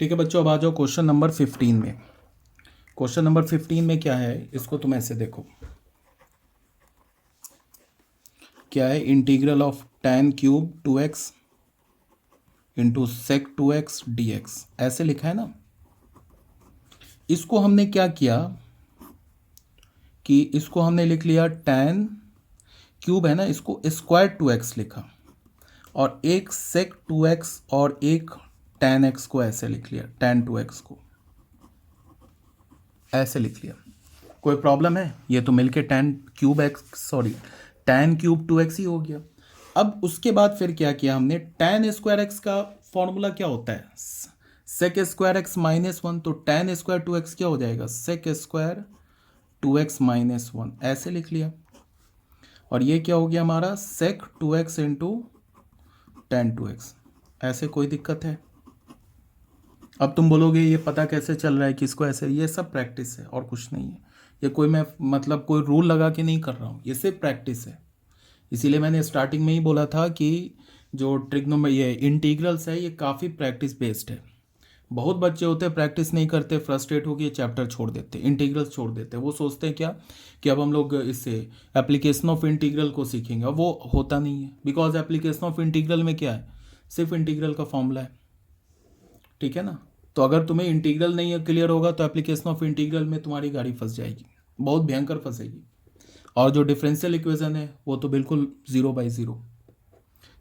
ठीक है बच्चों, अब आ जाओ क्वेश्चन नंबर 15 में। क्वेश्चन नंबर 15 में क्या है, इसको तुम ऐसे देखो, क्या है, integral of tan cube 2x into sec 2x dx, ऐसे लिखा है ना। इसको हमने क्या किया कि इसको हमने लिख लिया tan क्यूब है ना, इसको स्क्वायर 2x लिखा, और एक सेक 2x और एक tan x को ऐसे लिख लिया, tan 2x को ऐसे लिख लिया। कोई प्रॉब्लम है? ये तो मिलके tan क्यूब 2x ही हो गया। अब उसके बाद फिर क्या किया हमने, tan स्क्वायर x का फॉर्मूला क्या होता है, सेक स्क्वायर x माइनस 1, तो tan स्क्वायर 2x क्या हो जाएगा, सेक स्क्वायर 2x माइनस 1, ऐसे लिख लिया। और ये क्या हो गया हमारा, सेक 2x इंटू tan 2x, ऐसे। कोई दिक्कत है? अब तुम बोलोगे ये पता कैसे चल रहा है कि इसको ऐसे, ये सब प्रैक्टिस है और कुछ नहीं है। ये कोई मैं मतलब कोई रूल लगा के नहीं कर रहा हूँ, ये सिर्फ प्रैक्टिस है। इसीलिए मैंने स्टार्टिंग में ही बोला था कि जो ये इंटीग्रल्स है ये काफ़ी प्रैक्टिस बेस्ड है। बहुत बच्चे होते हैं प्रैक्टिस नहीं करते, फ्रस्ट्रेट होकर ये चैप्टर छोड़ देते, इंटीग्रल्स छोड़ देते। वो सोचते हैं क्या कि अब हम लोग इससे एप्लीकेशन ऑफ इंटीग्रल को सीखेंगे, अब वो होता नहीं है। बिकॉज एप्लीकेशन ऑफ इंटीग्रल में क्या है, सिर्फ इंटीग्रल का फॉर्मूला है, ठीक है ना। तो अगर तुम्हें इंटीग्रल नहीं क्लियर होगा तो एप्लीकेशन ऑफ इंटीग्रल में तुम्हारी गाड़ी फंस जाएगी, बहुत भयंकर फंसेगी। और जो डिफरेंशियल इक्वेशन है वो तो बिल्कुल 0/0।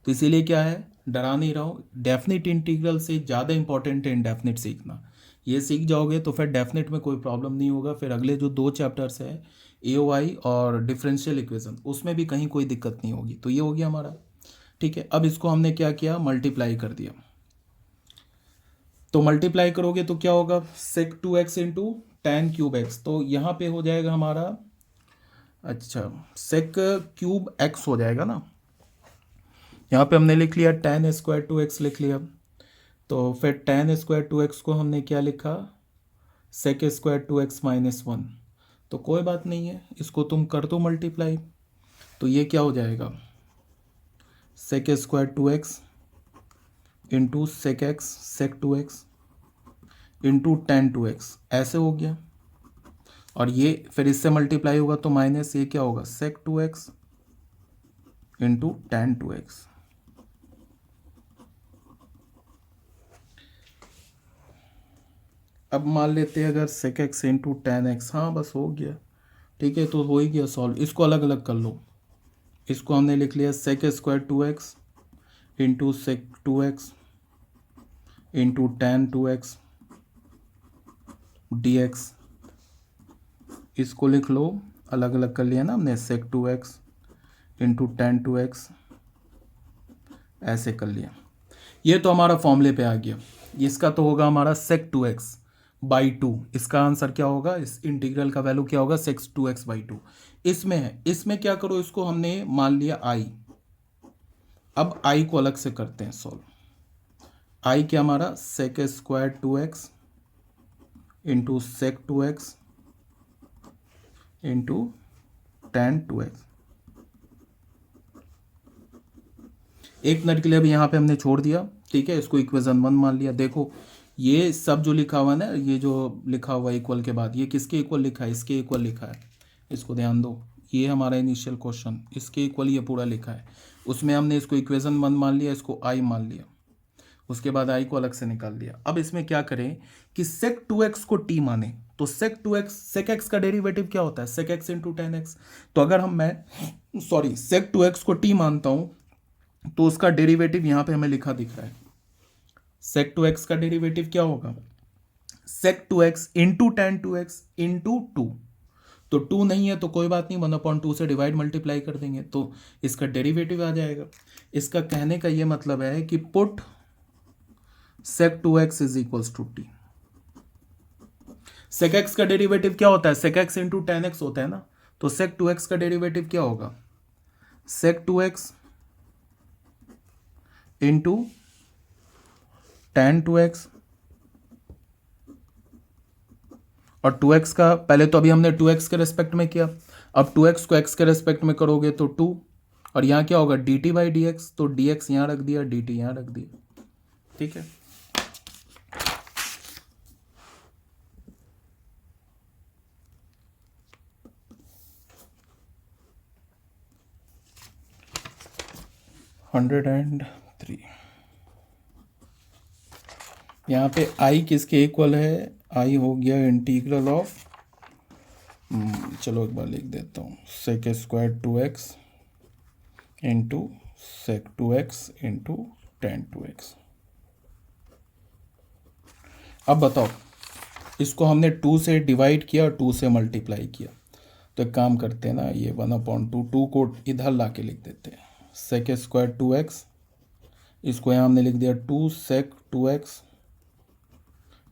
तो इसीलिए क्या है, डरा नहीं रहा हूँ, डेफिनेट इंटीग्रल से ज़्यादा इंपॉर्टेंट है इंडेफिनिट सीखना। ये सीख जाओगे तो फिर डेफिनेट में कोई प्रॉब्लम नहीं होगा। फिर अगले जो 2 चैप्टर्स है, AOI और डिफरेंशियल इक्वेशन, उसमें भी कहीं कोई दिक्कत नहीं होगी। तो ये हो गया हमारा, ठीक है। अब इसको हमने क्या किया, मल्टीप्लाई कर दिया। तो मल्टीप्लाई करोगे तो क्या होगा, सेक 2x into tan cube x, तो यहाँ पे हो जाएगा हमारा, अच्छा सेक क्यूब x हो जाएगा ना। यहाँ पे हमने लिख लिया tan स्क्वायर 2x लिख लिया। तो फिर tan स्क्वायर 2x को हमने क्या लिखा, सेक स्क्वायर 2x माइनस 1। तो कोई बात नहीं है, इसको तुम कर दो मल्टीप्लाई। तो ये क्या हो जाएगा, sec square 2x into sec x sec 2x into tan 2x, ऐसे हो गया। और ये फिर इससे मल्टीप्लाई होगा तो माइनस, ये क्या होगा, सेक 2x इंटू tan 2x। अब मान लेते हैं अगर sec x into tan x, हाँ बस हो गया, ठीक है। तो हो ही गया सॉल्व। इसको अलग अलग कर लो। इसको हमने लिख लिया sec square 2x into sec 2x into tan 2x dx। इसको लिख लो, अलग अलग कर लिया ना हमने, सेक 2x इंटू tan 2x, ऐसे कर लिया। ये तो हमारा फॉर्मूले पे आ गया। इसका तो होगा हमारा सेक 2x/2। इसका आंसर क्या होगा, इस इंटीग्रल का वैल्यू क्या होगा, सेक 2x/2। इसमें है, इसमें क्या करो, इसको हमने मान लिया i। अब i को अलग से करते हैं सॉल्व। i क्या हमारा, sec square 2x into sec 2x into tan 2x। एक मिनट के लिए अभी यहाँ पे हमने छोड़ दिया, ठीक है। इसको इक्वेशन 1 मान लिया। देखो ये सब जो लिखा हुआ है ना, ये जो लिखा हुआ इक्वल के बाद, ये किसके इक्वल लिखा है, इसके इक्वल लिखा है। इसको ध्यान दो, ये हमारा इनिशियल क्वेश्चन, इसके इक्वल ये पूरा लिखा है। उसमें हमने इसको इक्वेशन 1 मान लिया, इसको i मान लिया, उसके बाद i को अलग से निकाल दिया। अब इसमें क्या करें कि सेक 2x को t माने, तो सेक 2x, सेक x का डेरिवेटिव क्या होता है, sec x into tan x। तो अगर सेक 2x को t मानता हूं तो उसका डेरिवेटिव यहां पे हमें लिखा दिख रहा है। सेक 2x का डेरिवेटिव क्या होगा, सेक 2x into tan 2x into 2। तो 2 नहीं है तो कोई बात नहीं, 1/2 से डिवाइड मल्टीप्लाई कर देंगे तो इसका डेरिवेटिव आ जाएगा। इसका कहने का ये मतलब है कि put sec 2x is equals to t. Sec x का डेरिवेटिव क्या होता है, sec x into tan x होता है ना। तो सेक 2x का डेरिवेटिव क्या होगा, सेक 2x इंटू tan 2x, और 2x का पहले तो अभी हमने 2x के रेस्पेक्ट में किया, अब 2x को x के रेस्पेक्ट में करोगे तो 2, और यहाँ क्या होगा dt/dx, तो dx यहाँ रख दिया, dt यहाँ रख दिया, ठीक है। 103। यहाँ पे आई किसके इक्वल है, आई हो गया इंटीग्रल ऑफ, चलो एक बार लिख देता हूँ, sec square 2x into sec 2x into tan 2x। अब बताओ, इसको हमने 2 से डिवाइड किया और 2 से मल्टीप्लाई किया, तो एक काम करते हैं ना, ये 1/2 2 को इधर ला के लिख देते हैं, सेक स्क्वायर 2x, इसको यहाँ हमने लिख दिया 2 सेक 2x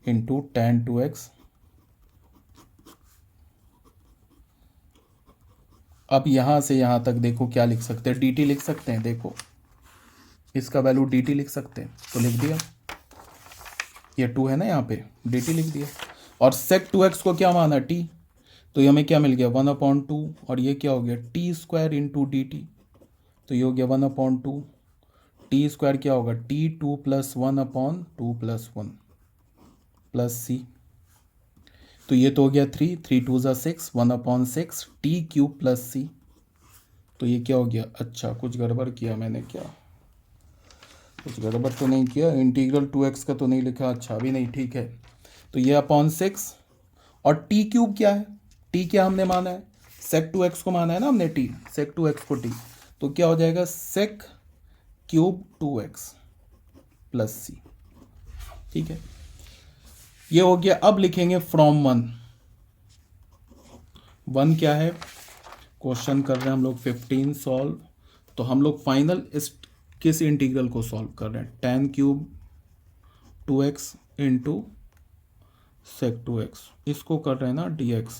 इंटू टेन 2x। अब यहाँ से यहाँ तक देखो क्या लिख सकते हैं, dt लिख सकते हैं, देखो इसका वैल्यू dt लिख सकते हैं, तो लिख दिया, ये 2 है ना, यहाँ पे dt लिख दिया। और सेक 2x को क्या माना, t, तो ये हमें क्या मिल गया 1/2, और ये क्या हो गया t square into D T, तो ये हो गया 1/2, टी स्क्वायर क्या होगा t2 + 1/2 + 1 प्लस सी, तो ये तो हो गया 3 3 2 ज़ा 6 1/6 t³ प्लस सी, तो ये क्या हो गया, अच्छा कुछ गड़बड़ किया मैंने क्या, कुछ गड़बड़ तो नहीं किया, इंटीग्रल 2x का तो नहीं लिखा, अच्छा अभी नहीं, ठीक है, तो ये /6 और t³ क्या है, t क्या हमने माना है, सेक 2x को माना है ना हमने, t सेक 2x को t, तो क्या हो जाएगा सेक क्यूब 2x प्लस सी, ठीक है, ये हो गया। अब लिखेंगे फ्रॉम 1 क्या है, क्वेश्चन कर रहे हैं हम लोग 15 सॉल्व, तो हम लोग फाइनल इस किस इंटीग्रल को सॉल्व कर रहे हैं, tan³ 2x into sec 2x, इसको कर रहे हैं ना dx,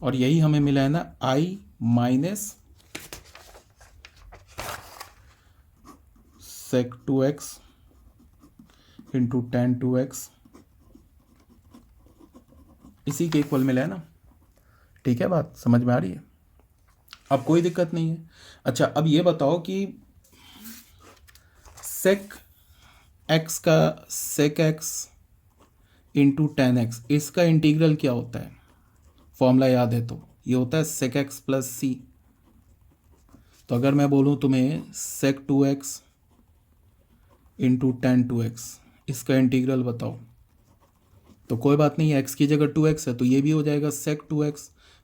और यही हमें मिला है ना i minus sec 2x into tan 2x, इसी के इक्वल मिला है ना, ठीक है, बात समझ में आ रही है, अब कोई दिक्कत नहीं है। अच्छा अब ये बताओ कि सेक x का सेक x इंटू टेन एक्स, इसका इंटीग्रल क्या होता है, फॉर्मूला याद है तो, ये होता है सेक x प्लस सी, तो अगर मैं बोलूँ तुम्हें सेक 2x इंटू टेन 2x, इसका इंटीग्रल बताओ, तो कोई बात नहीं है, x की जगह 2x है तो ये भी हो जाएगा सेक 2x,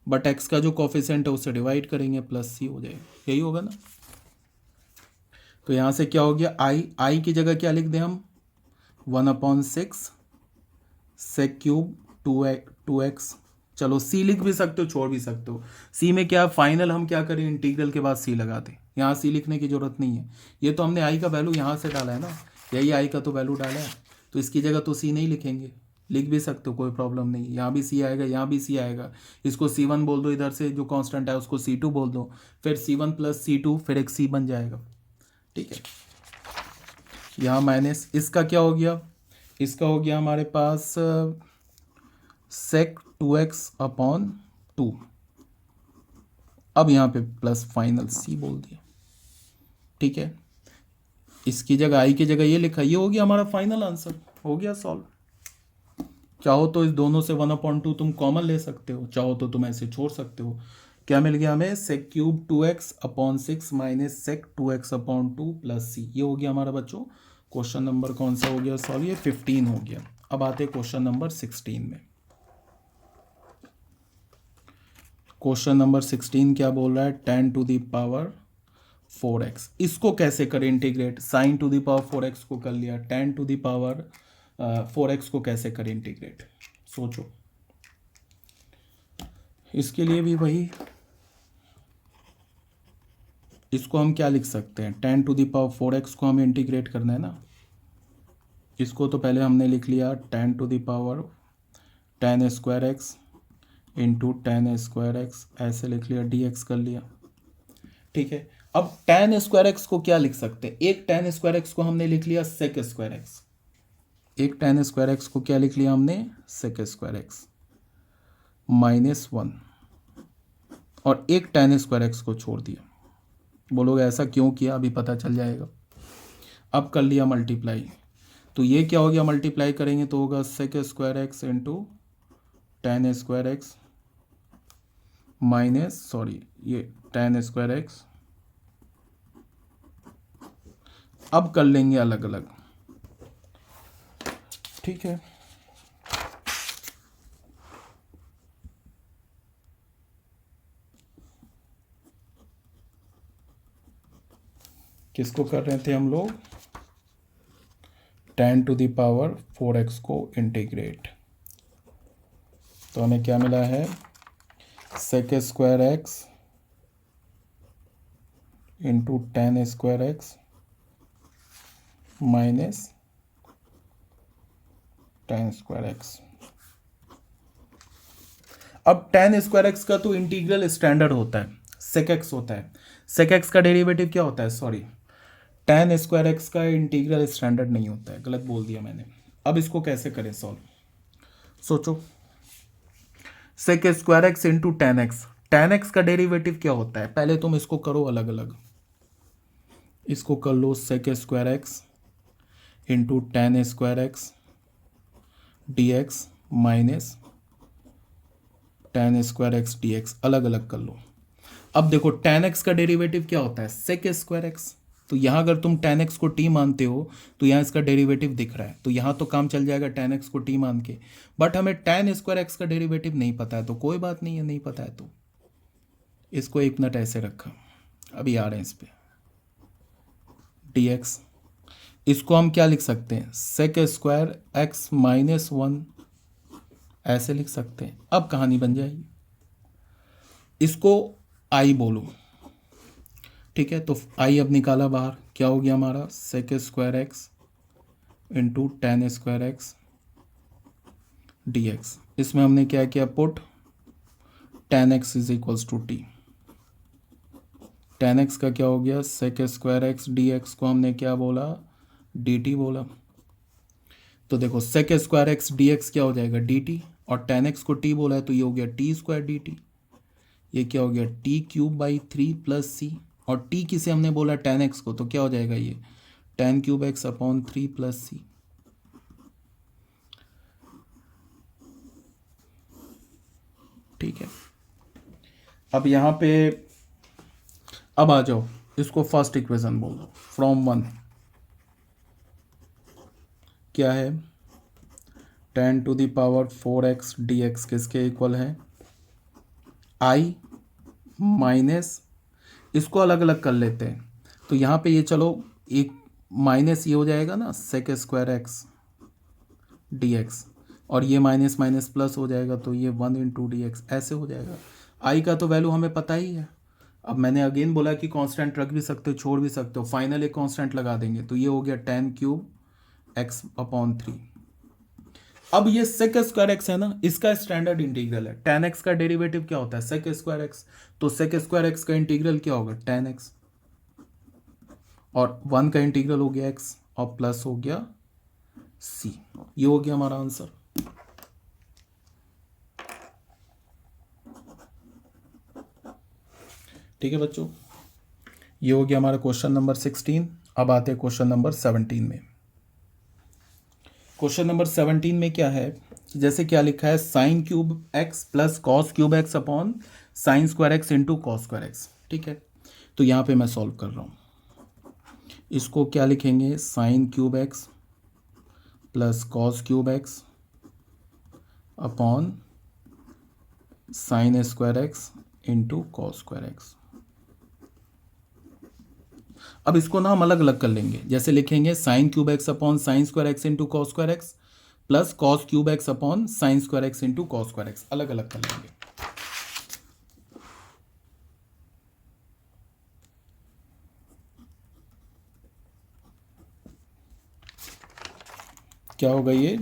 बट x का जो कोफिशिएंट है उससे डिवाइड करेंगे प्लस सी हो जाएगा, यही होगा ना, तो यहाँ से क्या हो गया i की जगह क्या लिख दें हम 1/6 सेक क्यूब 2x, चलो c लिख भी सकते हो छोड़ भी सकते हो, c में क्या फाइनल हम क्या करें, इंटीग्रल के बाद c लगा दें, यहाँ c लिखने की जरूरत नहीं है, ये तो हमने i का वैल्यू यहाँ से डाला है ना, यही i का तो वैल्यू डाला है, तो इसकी जगह तो c नहीं लिखेंगे, लिख भी सकते हो कोई प्रॉब्लम नहीं, यहाँ भी c आएगा यहाँ भी c आएगा, इसको c1 बोल दो, इधर से जो कांस्टेंट है उसको c2 बोल दो, फिर c1 + c2 फिर एक c बन जाएगा, ठीक है, यहाँ माइनस इसका क्या हो गया, इसका हो गया हमारे पास सेक 2x/2, अब यहाँ पे प्लस फाइनल c बोल दिया, ठीक है, इसकी जगह i की जगह ये लिखा, ये हो गया हमारा फाइनल आंसर, हो गया सॉल्व। चाहो तो इस दोनों से 1/2 तुम कॉमन ले सकते हो, चाहो तो तुम ऐसे छोड़ सकते हो, क्या मिल गया हमें, sec cube 2x/6 minus sec 2x/2 plus c, ये हो गया हमारा बच्चों क्वेश्चन नंबर कौन सा हो गया सॉल्व, ये 15 हो गया। अब आते क्वेश्चन नंबर 16 में, क्वेश्चन नंबर 16 क्या बोल रहा है, 10⁴x, इसको कैसे करें इंटीग्रेट, sin⁴x को कर लिया, 10⁴x को कैसे करें इंटीग्रेट, सोचो, इसके लिए भी वही, इसको हम क्या लिख सकते हैं, 10⁴x को हमें इंटीग्रेट करना है ना, इसको तो पहले हमने लिख लिया 10⁻tan² इंटू tan²x, ऐसे लिख लिया, dx कर लिया, ठीक है। अब tan²x को क्या लिख सकते हैं, एक tan²x को हमने लिख लिया sec²x, एक tan²x को क्या लिख लिया हमने sec²x -1, और एक tan²x को छोड़ दिया, बोलोगे ऐसा क्यों किया, अभी पता चल जाएगा। अब कर लिया मल्टीप्लाई, तो ये क्या हो गया, मल्टीप्लाई करेंगे तो होगा sec² into tan² minus, sorry ये tan² अब कर लेंगे अलग अलग, ठीक है। किसको कर रहे थे हम लोग? 10⁴x को इंटीग्रेट, तो हमें क्या मिला है? sec² x into 10² x minus 10²x। अब 10² x का तो इंटीग्रल स्टैंडर्ड होता है, sec x होता है। sec x का डेरिवेटिव क्या होता है? सॉरी, 10² x का इंटीग्रल स्टैंडर्ड नहीं होता है, गलत बोल दिया मैंने। अब इसको कैसे करें सॉल्व? सोचो, sec² x into 10x, 10x का डेरिवेटिव क्या होता है? पहले तुम इसको करो अलग अलग, इसको कर लो sec² x into 10² x dx minus 10² x dx, अलग अलग कर लो। अब देखो 10x का डेरिवेटिव क्या होता है? sec² x। तो यहाँ अगर तुम 10x को t मानते हो तो यहाँ इसका डेरिवेटिव दिख रहा है, तो यहाँ तो काम चल जाएगा 10x को t मान के। बट हमें tan² x का डेरिवेटिव नहीं पता है, तो कोई बात नहीं है, नहीं पता है तो इसको 1 मिनट ऐसे रखा, अभी आ रहे हैं इस पे। dx, इसको हम क्या लिख सकते हैं? sec² x माइनस 1 ऐसे लिख सकते हैं। अब कहानी बन जाएगी, इसको i बोलो, ठीक है। तो i अब निकाला बाहर, क्या हो गया हमारा? sec² x into 10² x dx। इसमें हमने क्या किया? Put 10x is equals to t। 10x का क्या हो गया? sec² x dx को हमने क्या बोला? dt बोला। तो देखो sec² x dx क्या हो जाएगा? dt, और 10x को t बोला है तो ये हो गया t² dt। ये क्या हो गया? t³/3 प्लस c, और t किसे हमने बोला? 10x को, तो क्या हो जाएगा ये? 10³ x/3 प्लस c। ठीक है। अब यहाँ पे अब आ जाओ, इसको फर्स्ट इक्वेशन बोलो, फ्रॉम 1 क्या है? 10⁴x dx किसके इक्वल है? i माइनस, इसको अलग अलग कर लेते हैं। तो यहाँ पे ये चलो एक माइनस ये हो जाएगा ना, sec² x dx, और ये माइनस माइनस प्लस हो जाएगा, तो ये 1 इंटू dx ऐसे हो जाएगा। i का तो वैल्यू हमें पता ही है। अब मैंने अगेन बोला कि कांस्टेंट रख भी सकते हो, छोड़ भी सकते हो, फाइनल एक कांस्टेंट लगा देंगे, तो ये हो गया 10³ x/3। अब ये sec² x है ना, इसका स्टैंडर्ड इंटीग्रल है। 10x का डेरिवेटिव क्या होता है? sec² x। तो sec² x का इंटीग्रल क्या होगा? 10x, और 1 का इंटीग्रल हो गया x, और प्लस हो गया c। ये हो गया हमारा आंसर। ठीक है बच्चों, ये हो गया हमारा क्वेश्चन नंबर 16। अब आते हैं क्वेश्चन नंबर 17 में। क्वेश्चन नंबर 17 में क्या है? जैसे क्या लिखा है? sin³ x plus cos³ x upon sin² x into cos² x। ठीक है, तो यहाँ पे मैं सॉल्व कर रहा हूँ। इसको क्या लिखेंगे? sin³ x plus cos³ x upon sin² x into cos² x। अब इसको ना हम अलग अलग कर लेंगे, जैसे लिखेंगे sin³ x upon sin² x into cos² x plus cos³ x upon sin² x into cos² x, अलग अलग कर लेंगे। क्या होगा ये?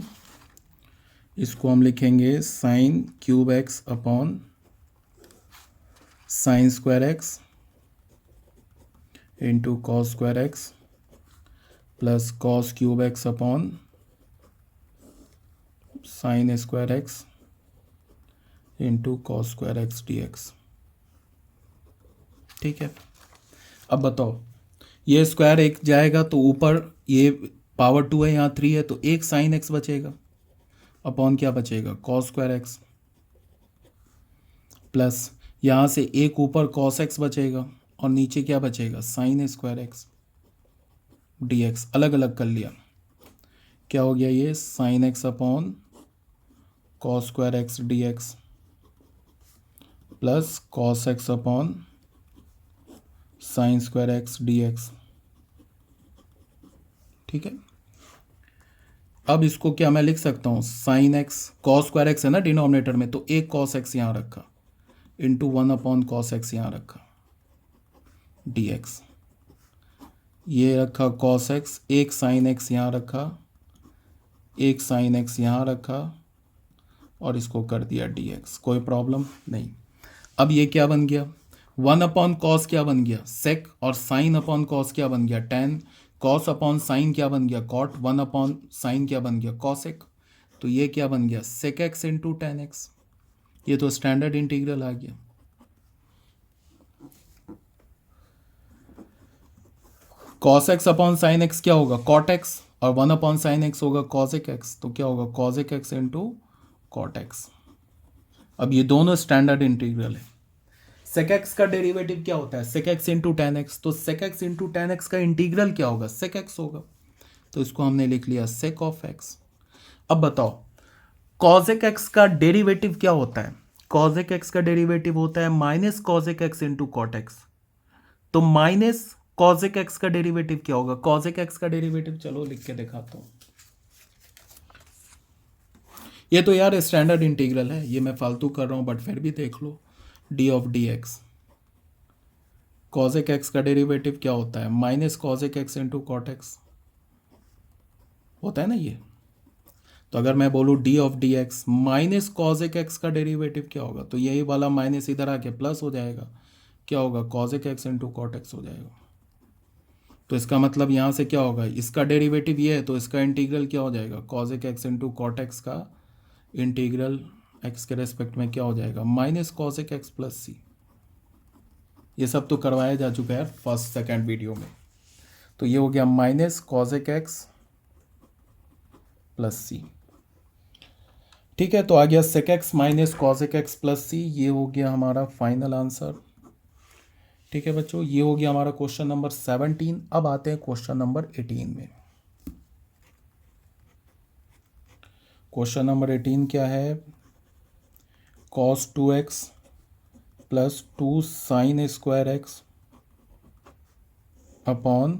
इसको हम लिखेंगे sin³ x upon sin² x into cos² x plus cos³ x upon sin² x into cos² x dx। ठीक है, अब बताओ, ये स्क्वायर एक जाएगा तो ऊपर ये पावर 2 है, यहाँ 3 है, तो एक sin x बचेगा अपॉन क्या बचेगा? cos² x, प्लस यहाँ से एक ऊपर cos x बचेगा और नीचे क्या बचेगा? sin² x। dx अलग अलग कर लिया, क्या हो गया ये sign x upon cos square x d x plus cos x upon sign square x d x. ठीक है, अब इसको क्या मैं लिख सकता हूँ, sine x cos square x है ना डिनोमिनेटर में, तो एक कॉस एक्स यहाँ रखा इंटू 1 अपॉन कॉस एक्स यहाँ रखा डी एक्स, ये रखा कॉस एक्स, एक साइन एक्स यहाँ रखा, एक साइन एक्स यहाँ रखा और इसको कर दिया डी एक्स, कोई प्रॉब्लम नहीं। अब ये क्या बन गया, 1 अपॉन कॉस क्या बन गया सेक, और साइन अपॉन कॉस क्या बन गया टेन, कॉस अपॉन साइन क्या बन गया कॉट, 1 अपॉन साइन क्या बन गया कॉसेक, तो ये क्या बन गया sec x into tan x, ये तो स्टैंडर्ड इंटीग्रल आ गया। Cos x upon sine x क्या होगा कॉट एक्स, और 1 अपॉन साइन एक्स होगा कॉसेक एक्स, तो क्या होगा cosec x into cot x. अब ये दोनों स्टैंडर्ड इंटीग्रल है। सेक एक्स का डेरिवेटिव क्या होता है sec x into tan x, तो sec x into tan x का इंटीग्रल क्या होगा सेक एक्स होगा, तो इसको हमने लिख लिया सेक ऑफ एक्स। अब बताओ कॉसेक एक्स का डेरिवेटिव क्या होता है, कॉसेक एक्स का डेरिवेटिव होता है minus cosec x into cot x, तो माइनस कॉसेक एक्स का डेरिवेटिव क्या होगा, कॉसेक एक्स का डेरिवेटिव चलो लिख के दिखाता हूं, ये तो यार स्टैंडर्ड इंटीग्रल है, ये मैं फालतू कर रहा हूं बट फिर भी देख लो, d of d x, cosec x का डेरिवेटिव क्या होता है minus cosec x into cot x होता है ना ये, तो अगर मैं बोलूँ d of d x minus cosec x का डेरिवेटिव क्या होगा, तो यही वाला माइनस इधर आके प्लस हो जाएगा, क्या होगा cosec x into cot x हो जाएगा। तो इसका मतलब यहाँ से क्या होगा, इसका डेरिवेटिव ये है तो इसका इंटीग्रल क्या हो जाएगा cosec x into cot x का इंटीग्रल एक्स के रेस्पेक्ट में क्या हो जाएगा minus cosec x plus c. ये सब तो करवाया जा चुका है फर्स्ट सेकेंड वीडियो में, तो ये हो गया minus cosec x plus c. ठीक है, तो आ गया sec x minus cosec x plus c, ये हो गया हमारा फाइनल आंसर। ठीक है बच्चों, ये हो गया हमारा क्वेश्चन नंबर 17। अब आते हैं क्वेश्चन नंबर 18 में। क्वेश्चन नंबर 18 क्या है, cos 2x plus 2 sign square x upon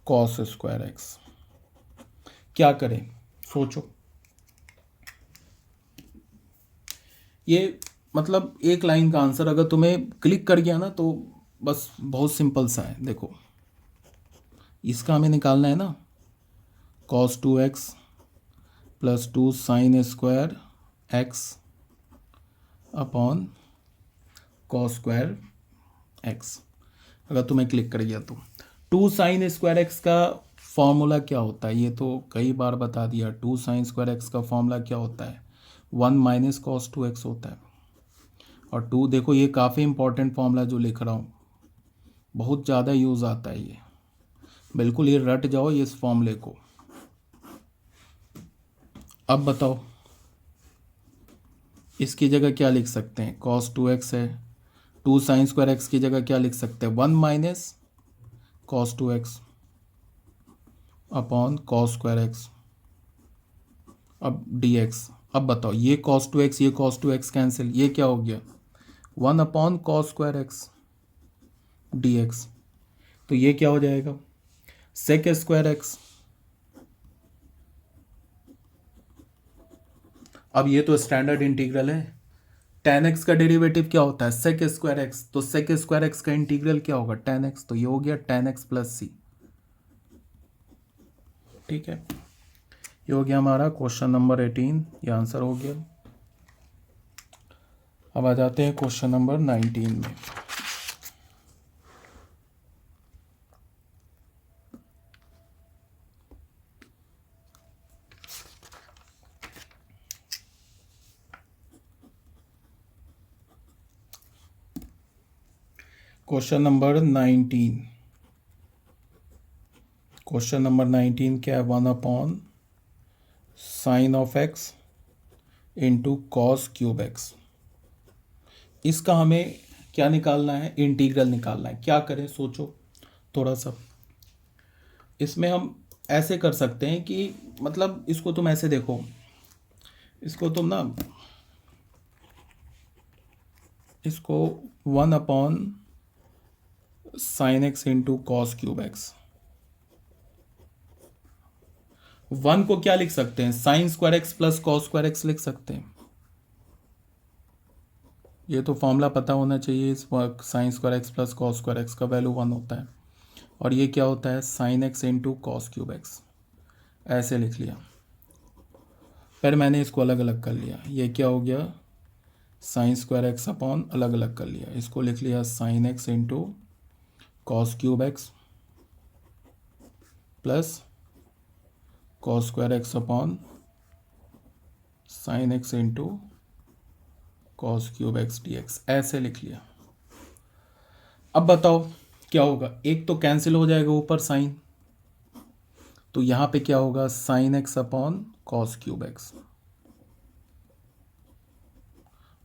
cos square x. क्या करें सोचो, ये मतलब एक लाइन का आंसर अगर तुम्हें क्लिक कर गया ना तो बस बहुत सिंपल सा है। देखो इसका हमें निकालना है ना, cos 2x plus 2 sign square x upon cos square x, अगर तुम्हें क्लिक कर गया तो 2 साइन स्क्वायर एक्स का फॉर्मूला क्या होता है, ये तो कई बार बता दिया। 2 साइन स्क्वायर एक्स का फॉर्मूला क्या होता है 1 माइनस कॉस 2x होता है, और 2 देखो ये काफ़ी इंपॉर्टेंट फॉर्मूला जो लिख रहा हूँ, बहुत ज़्यादा यूज़ आता है ये, बिल्कुल ये रट जाओ ये इस फॉर्मूले को। अब बताओ इसकी जगह क्या लिख सकते हैं, cos 2x है, 2 साइन स्क्वायर एक्स की जगह क्या लिख सकते हैं 1 minus cos 2x upon cos square x, अब dx। अब बताओ ये cos 2x ये cos 2x कैंसिल, ये क्या हो गया 1 upon cos square x dx, तो ये क्या हो जाएगा सेक स्क्वायर एक्स। अब ये तो स्टैंडर्ड इंटीग्रल है, tan x का डेरिवेटिव क्या होता है सेक स्क्वायर एक्स, तो सेक स्क्वायर एक्स का इंटीग्रल क्या होगा tan x, तो ये हो गया tan x प्लस सी। ठीक है, ये हो गया हमारा क्वेश्चन नंबर 18, ये आंसर हो गया। अब आ जाते हैं क्वेश्चन नंबर 19 में। क्वेश्चन नंबर 19, क्वेश्चन नंबर 19 क्या है 1 upon sine of x into cos cube x. इसका हमें क्या निकालना है इंटीग्रल निकालना है, क्या करें सोचो थोड़ा सा। इसमें हम ऐसे कर सकते हैं कि मतलब इसको तुम ऐसे देखो, इसको तुम ना इसको 1/sin x into cos cube x. 1 को क्या लिख सकते हैं, sign square x plus cos square x लिख सकते हैं। ये तो फॉर्मूला पता होना चाहिए, इस sign square x plus cos square x का वैल्यू 1 होता है, और ये क्या होता है, sign x into cos cube x. ऐसे लिख लिया। फिर मैंने इसको अलग अलग कर लिया, ये क्या हो गया, साइन स्क्वायर एक्स अपॉन अलग अलग कर लिया, इसको लिख लिया sign x into cos cube x plus cos square x upon sine x into cos cube x d x. ऐसे लिख लिया। अब बताओ क्या होगा, एक तो कैंसिल हो जाएगा ऊपर साइन, तो यहां पे क्या होगा, sign x upon cos cube x,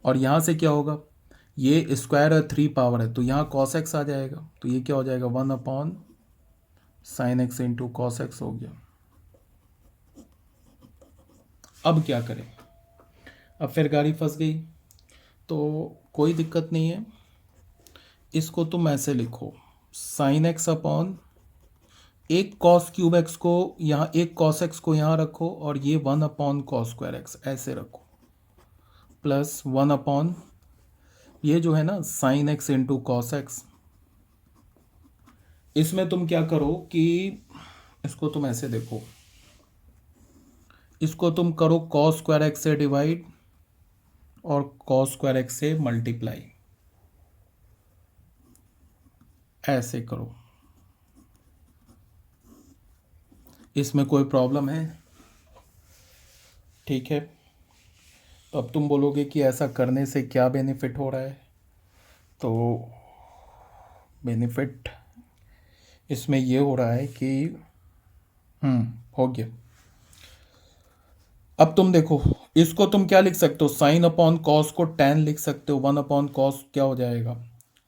और यहां से क्या होगा, ये स्क्वायर और 3 पावर है तो यहाँ कॉस एक्स आ जाएगा, तो ये क्या हो जाएगा 1/sin x into cos x हो गया। अब क्या करें, अब फिर गाड़ी फंस गई, तो कोई दिक्कत नहीं है, इसको तुम ऐसे लिखो, साइन एक्स अपॉन एक कॉस क्यूब एक्स को यहाँ, एक कॉस एक्स को यहाँ रखो, और ये 1/cos स्क्वायर एक्स ऐसे रखो, प्लस 1 ये जो है ना sign x into cos x. इसमें तुम क्या करो कि इसको तुम ऐसे देखो, इसको तुम करो कॉस स्क्वायर एक्स से डिवाइड और कॉस स्क्वायर एक्स से मल्टीप्लाई, ऐसे करो। इसमें कोई प्रॉब्लम है, ठीक है। तो अब तुम बोलोगे कि ऐसा करने से क्या बेनिफिट हो रहा है, तो बेनिफिट इसमें ये हो रहा है कि हो गया। अब तुम देखो, इसको तुम क्या लिख सकते हो, साइन अपॉन कॉस को tan लिख सकते हो, 1/cos क्या हो जाएगा,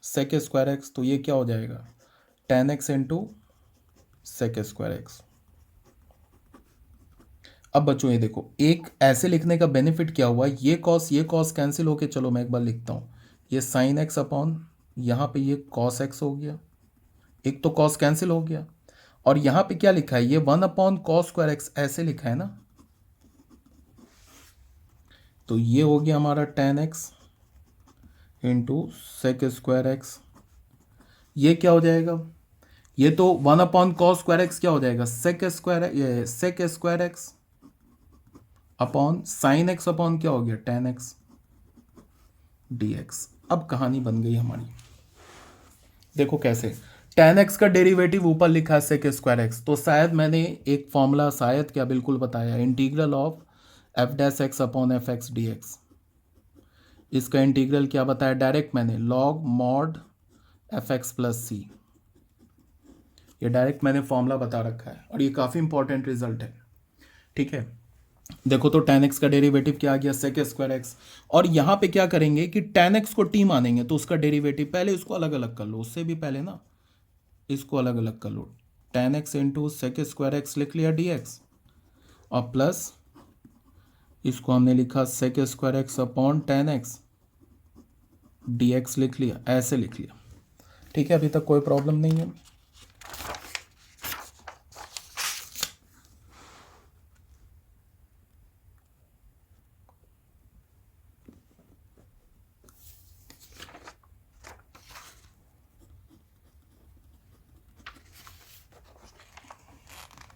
सेक स्क्वायर एक्स, तो ये क्या हो जाएगा tan x into sec square x. अब बच्चों ये देखो, एक ऐसे लिखने का बेनिफिट क्या हुआ, ये कॉस कैंसिल होके, चलो मैं एक बार लिखता हूँ, ये साइन एक्स अपॉन यहाँ पे ये कॉस एक्स हो गया, एक तो कॉस कैंसिल हो गया, और यहाँ पे क्या लिखा है, ये 1/cos स्क्वायर एक्स ऐसे लिखा है ना, तो ये हो गया हमारा tan x into sec square x. ये क्या हो जाएगा, ये तो 1/cos स्क्वायर एक्स क्या हो जाएगा, sec square x upon sine x upon क्या हो गया tan x dx। अब कहानी बन गई हमारी, देखो कैसे, tan x का डेरिवेटिव ऊपर लिखा है सेक स्क्वायर एक्स, तो शायद मैंने एक फॉर्मूला, शायद क्या बिल्कुल बताया, integral of f dash x upon f x d x. इसका इंटीग्रल क्या बताया, डायरेक्ट मैंने log mod f x plus c, ये डायरेक्ट मैंने फॉर्मूला बता रखा है, और ये काफ़ी इंपॉर्टेंट रिजल्ट है, ठीक है। देखो तो tan x का डेरिवेटिव क्या आ गया, सेक स्क्वायर एक्स, और यहाँ पे क्या करेंगे कि tan x को t मानेंगे, तो उसका डेरिवेटिव पहले इसको अलग अलग कर लो, उससे भी पहले ना इसको अलग अलग कर लो, tan x into sec square x लिख लिया dx, और प्लस इसको हमने लिखा sec square x upon tan x dx लिख लिया, ऐसे लिख लिया, ठीक है। अभी तक कोई प्रॉब्लम नहीं है।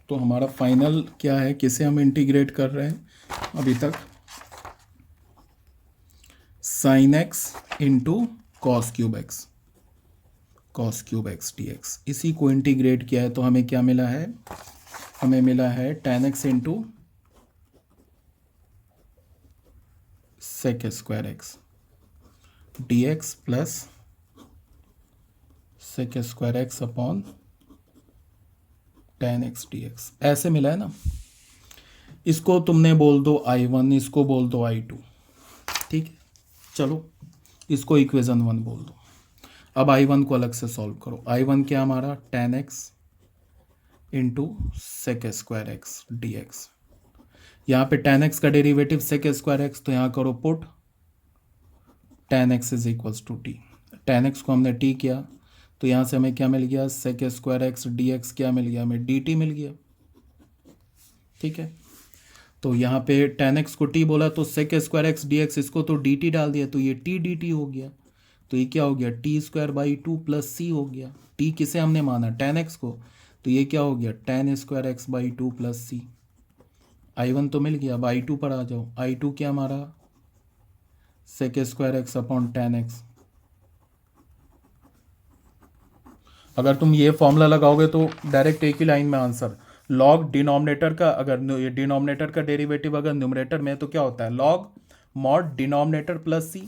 तो हमारा फाइनल क्या है, किसे हम इंटीग्रेट कर रहे हैं अभी तक, sign x into cos cube x d x, इसी को इंटीग्रेट किया है, तो हमें क्या मिला है, हमें मिला है tan x into sec square x d x plus sec square x upon tan x dx, ऐसे मिला है ना। इसको तुमने बोल दो I1, इसको बोल दो I2, ठीक है। चलो इसको इक्वेशन 1 बोल दो। अब I1 को अलग से सॉल्व करो, I1 क्या हमारा tan x into sec square x d x. यहाँ पे tan x का डेरिवेटिव सेक स्क्वायर एक्स, तो यहाँ करो put tan x is equals to t. tan x को हमने t किया तो यहाँ से हमें क्या मिल गया, sec square x d x क्या मिल गया, हमें डी टी मिल गया। ठीक है, तो यहाँ पे tan x को t बोला तो sec square x d x, इसको तो dt डाल दिया तो ये t dt हो गया। तो ये क्या हो गया, t square by two plus c हो गया। t किसे हमने माना, tan x को, तो ये क्या हो गया, tan square x by two plus c. I1 तो मिल गया, अब I2 पर आ जाओ। I2 क्या हमारा, sec square x upon tan x। अगर तुम ये फॉर्मूला लगाओगे तो डायरेक्ट एक ही लाइन में आंसर। लॉग डिनोमिनेटर का, अगर ये डिनोमिनेटर का डेरिवेटिव अगर न्यूमरेटर में, तो क्या होता है, log mod denominator plus c.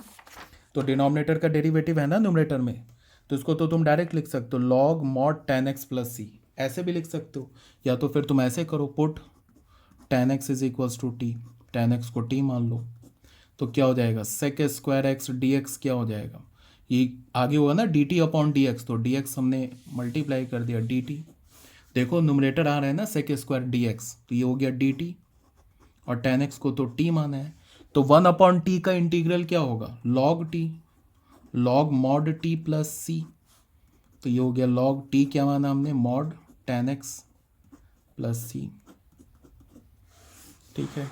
तो डिनोमिनेटर का डेरिवेटिव है ना न्यूमरेटर में, तो इसको तो तुम डायरेक्ट लिख सकते हो log mod tan x plus c, ऐसे भी लिख सकते हो। या तो फिर तुम ऐसे करो, put tan x is equals to t, tan x को t मान लो, तो क्या हो जाएगा, sec square x d x क्या हो जाएगा, ये आगे होगा ना d t upon d x, तो डी एक्स हमने मल्टीप्लाई कर दिया डी टी। देखो न्यूमरेटर आ रहा है ना सेक स्क्वायर डी एक्स, तो ये हो गया डी टी, और tan x को तो t माना है, तो 1/t का इंटीग्रल क्या होगा, log t, log mod t plus c. तो ये हो गया log t क्या माना हमने, mod tan x plus c. ठीक है,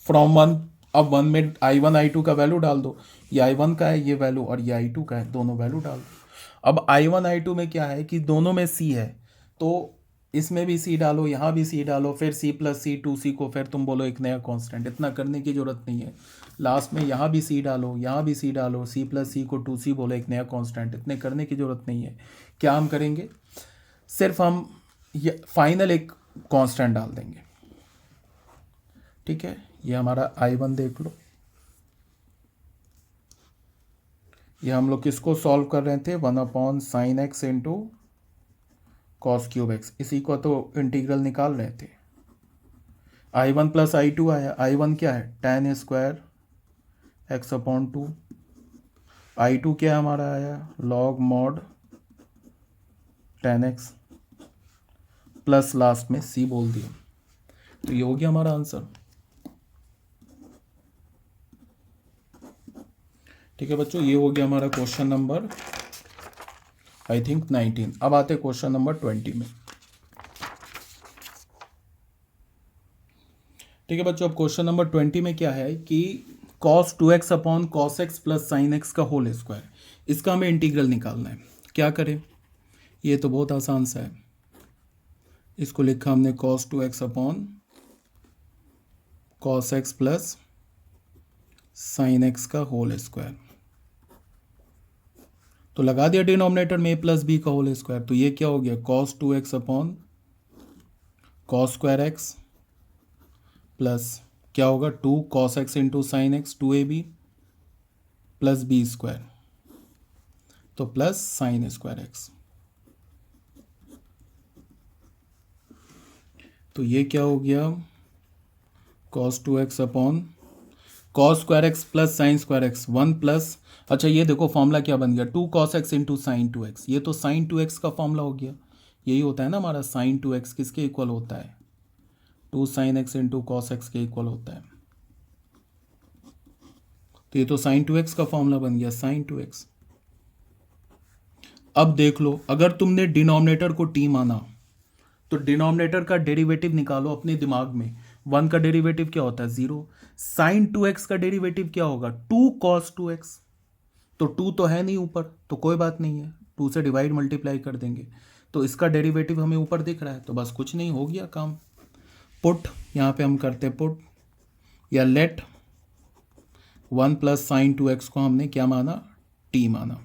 फ्रॉम वन, अब वन में I1 I2 का वैल्यू डाल दो, ये I1 का है ये वैल्यू, और ये I2 का है, दोनों वैल्यू डाल दो। अब I1 I2 में क्या है कि दोनों में C है, तो इसमें भी C डालो, यहाँ भी C डालो, फिर C प्लस सी 2C को फिर तुम बोलो एक नया कांस्टेंट, इतना करने की ज़रूरत नहीं है। लास्ट में यहाँ भी C डालो, यहाँ भी C डालो, C प्लस सी को 2C बोलो एक नया कांस्टेंट, इतने करने की ज़रूरत नहीं है। क्या हम करेंगे, सिर्फ हम ये फाइनल एक कांस्टेंट डाल देंगे। ठीक है, ये हमारा I1 देख लो, ये हम लोग किसको सॉल्व कर रहे थे, 1/sin x into cos cube x, इसी को तो इंटीग्रल निकाल रहे थे। I1 प्लस I2 आया, I1 क्या है, tan square x upon two, I2 क्या हमारा आया, log mod tan x, plus last में C बोल दिया, तो ये हो गया हमारा आंसर। ठीक है बच्चों, ये हो गया हमारा क्वेश्चन नंबर आई थिंक 19। अब आते क्वेश्चन नंबर 20 में। ठीक है बच्चों, अब क्वेश्चन नंबर 20 में क्या है कि cos 2x upon cos x plus sine x का होल स्क्वायर, इसका हमें इंटीग्रल निकालना है। क्या करें, ये तो बहुत आसान सा है, इसको लिखा हमने cos 2x upon cos x plus sine x का होल स्क्वायर, तो लगा दिया डिनोमिनेटर में a प्लस बी का होल स्क्वायर, तो ये क्या हो गया, cos 2x upon cos square x plus क्या होगा 2 cos x into sine x 2ab plus b square, तो प्लस साइन स्क्वायर एक्स, तो ये क्या हो गया, cos 2x upon cos square x plus sine square x 1 plus, अच्छा ये देखो फॉर्मूला क्या बन गया, 2 cos x into sign 2x, ये तो साइन 2x का फॉर्मूला हो गया, यही होता है ना हमारा साइन 2x किसके इक्वल होता है, 2 sin x into cos x के इक्वल होता है, तो ये तो साइन 2x का फॉर्मूला बन गया, साइन 2x। अब देख लो, अगर तुमने डिनोमिनेटर को t माना तो डिनोमिनेटर का डेरिवेटिव निकालो अपने दिमाग में, 1 का डेरिवेटिव क्या होता है 0, साइन 2x का डेरिवेटिव क्या होगा 2 cos 2x, तो 2 तो है नहीं ऊपर, तो कोई बात नहीं है, 2 से डिवाइड मल्टीप्लाई कर देंगे, तो इसका डेरिवेटिव हमें ऊपर दिख रहा है, तो बस कुछ नहीं, हो गया काम। पुट, यहाँ पे हम करते पुट, या लेट 1 प्लस साइन 2x को हमने क्या माना, t माना,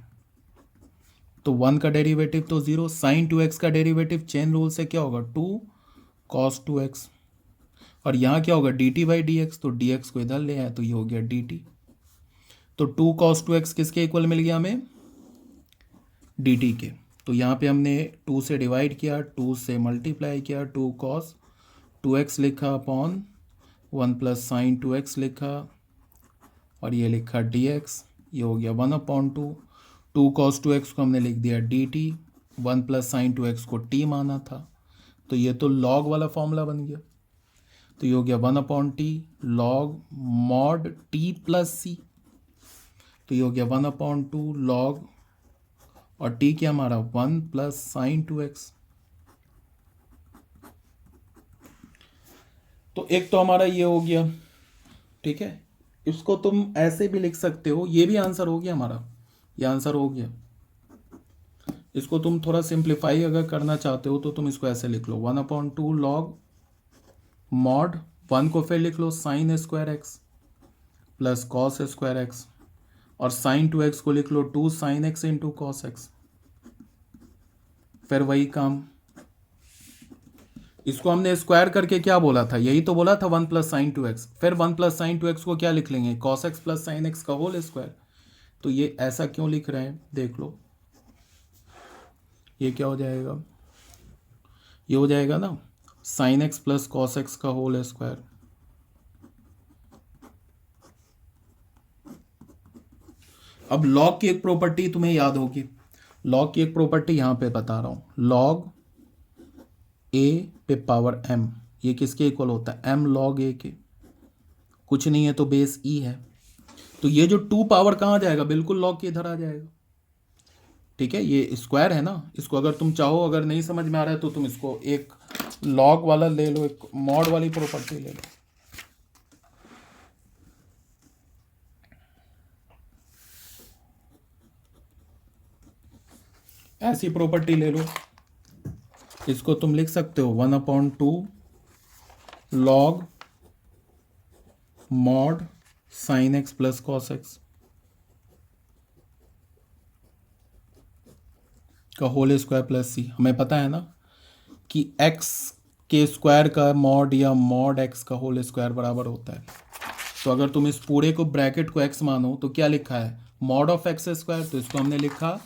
तो 1 का डेरिवेटिव तो 0, साइन 2x का डेरिवेटिव चेन रूल से क्या होगा 2 cos 2x, और यहाँ क्या होगा dt बाई डी एक्स, तो dx को इधर ले आए तो ये हो गया dt, तो 2 cos 2x किसके इक्वल मिल गया हमें, dt के, तो यहाँ पे हमने 2 से डिवाइड किया, 2 से मल्टीप्लाई किया, 2 cos 2x लिखा अपॉन 1 प्लस साइन 2x लिखा, और ये लिखा dx, ये हो गया 1/2, 2 cos 2x को हमने लिख दिया dt, one plus sign two x को टी माना था, तो ये तो लॉग वाला फॉर्मूला बन गया। तो ये हो गया 1/t log mod t plus c. तो ये हो गया 1/2 लॉग, और टी क्या हमारा 1 प्लस साइन टू एक्स। तो एक तो हमारा ये हो गया, ठीक है। इसको तुम ऐसे भी लिख सकते हो, ये भी आंसर हो गया हमारा, ये आंसर हो गया। इसको तुम थोड़ा सिंप्लीफाई अगर करना चाहते हो तो तुम इसको ऐसे लिख लो 1/2 लॉग मॉड, 1 को फिर लिख लो sine square x plus cos square x, और साइन टू एक्स को लिख लो 2 sine x into cos x. फिर वही काम, इसको हमने स्क्वायर करके क्या बोला था, यही तो बोला था 1 प्लस साइन टू एक्स। फिर 1 प्लस साइन टू एक्स को क्या लिख लेंगे, cos x plus sine x का होल स्क्वायर। तो ये ऐसा क्यों लिख रहे हैं देख लो, ये क्या हो जाएगा, ये हो जाएगा ना sign x plus cos x का होल स्क्वायर। अब लॉग की एक प्रॉपर्टी तुम्हें याद होगी, लॉग की एक प्रॉपर्टी यहां पे बता रहा हूं, लॉग ए पे पावर एम, ये किसके इक्वल होता है, एम लॉग ए के, कुछ नहीं है तो बेस ई है। तो ये जो 2 पावर कहाँ जाएगा, बिल्कुल लॉग के इधर आ जाएगा, ठीक है। ये स्क्वायर है ना, इसको अगर तुम चाहो, अगर नहीं समझ में आ रहा है तो तुम इसको एक लॉग वाला ले लो, एक मॉड वाली प्रॉपर्टी ले लो। ऐसी प्रॉपर्टी ले लो, इसको तुम लिख सकते हो 1/2 log mod sine x plus cos x का होल स्क्वायर प्लस सी। हमें पता है ना कि एक्स के स्क्वायर का मॉड या मॉड एक्स का होल स्क्वायर बराबर होता है। तो अगर तुम इस पूरे को ब्रैकेट को एक्स मानो तो क्या लिखा है, मॉड ऑफ एक्स स्क्वायर, तो इसको हमने लिखा